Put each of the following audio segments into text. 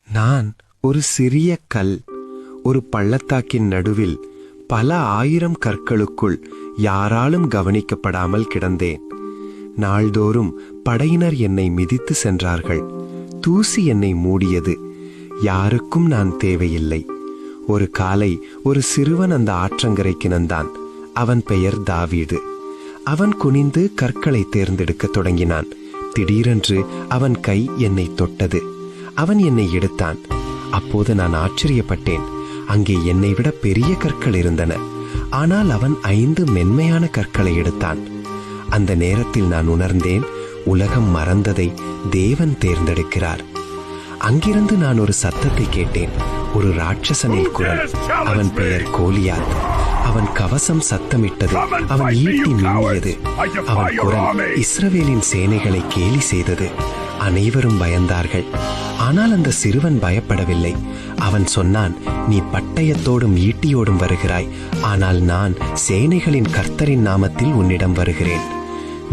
நான் ஒரு சிறிய கல், ஒரு பள்ளத்தாக்கின் நடுவில் பல ஆயிரம் கற்களுக்குள் யாராலும் கவனிக்கப்படாமல் கிடந்தேன். நாள்தோறும் படையினர் என்னை மிதித்து சென்றார்கள். தூசி என்னை மூடியது. யாருக்கும் நான் தேவையில்லை. ஒரு காலை ஒரு சிறுவன் அந்த ஆற்றங்கரைக்கு வந்தான். அவன் பெயர் தாவீது. அவன் குனிந்து கற்களை தேர்ந்தெடுக்க தொடங்கினான். திடீரென்று அவன் கை என்னை தொட்டது. அவன் என்னை எடுத்தான். அப்போது நான் ஆச்சரியப்பட்டேன். அங்கே என்னை விட பெரிய கற்கள் இருந்தன. ஆனால் அவன் 5 மென்மையான கற்களை எடுத்தான். அந்த நேரத்தில் நான் உணர்ந்தேன், உலகம் மறந்ததை தேவன் தேர்ந்தெடுக்கிறார். அங்கிருந்து நான் ஒரு சத்தத்தை கேட்டேன். ஒரு ராட்சசனின் குரல். அவன் பெயர் கோலியாத். அவன் கவசம் சத்தமிட்டது. அவன் ஈட்டி மின்னியது. அவன் குரல் இஸ்ரவேலின் சேனைகளை கேலி செய்தது. அனைவரும் பயந்தார்கள். ஆனால் அந்த சிறுவன் பயப்படவில்லை. அவன் சொன்னான், நீ பட்டயத்தோடும் ஈட்டியோடும் வருகிறாய், ஆனால் நான் சேனைகளின் கர்த்தரின் நாமத்தில் உன்னிடம் வருகிறேன்.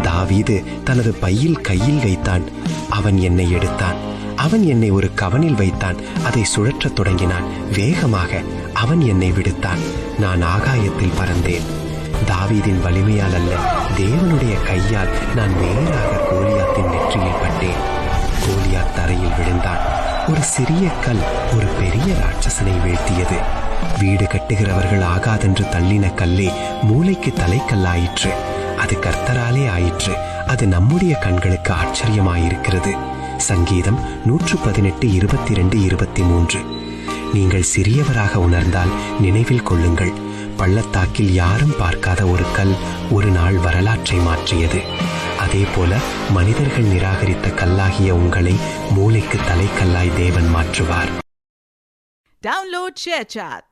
தாவீது தனது பையில் கையில் வைத்தான். அவன் என்னை எடுத்தான். அவன் என்னை ஒரு கவனில் வைத்தான். அதை சுழற்றத் தொடங்கினான். வேகமாக அவன் என்னை விடுத்தான். நான் ஆகாயத்தில் பறந்தேன். தாவீதின் வலிமையால் அல்ல, தேவனுடைய கையால் நான் நேராக கோலியாத்தின் நெற்றியில் பட்டேன். கோலியாத் தரையில் விழுந்தான். ஒரு சிறிய கல் ஒரு பெரிய ராட்சசனை வீழ்த்தியது. வீடு கட்டுகிறவர்கள் ஆகாதென்று தள்ளின கல்லே மூளைக்கு தலைக்கல்லாயிற்று. அது கர்த்தராலே ஆயிற்று. அது நம்முடைய கண்களுக்கு ஆச்சரியமாயிருக்கிறது. சங்கீதம் 118:22-23. நீங்கள் சிறியவராக உணர்ந்தால் நினைவில் கொள்ளுங்கள், பள்ளத்தாக்கில் யாரும் பார்க்காத ஒரு கல் ஒரு நாள் வரலாற்றை மாற்றியது. அதே போல மனிதர்கள் நிராகரித்த கல்லாகிய உங்களை மூளைக்கு தலைக்கல்லாய் தேவன் மாற்றுவார். Download ShareChat.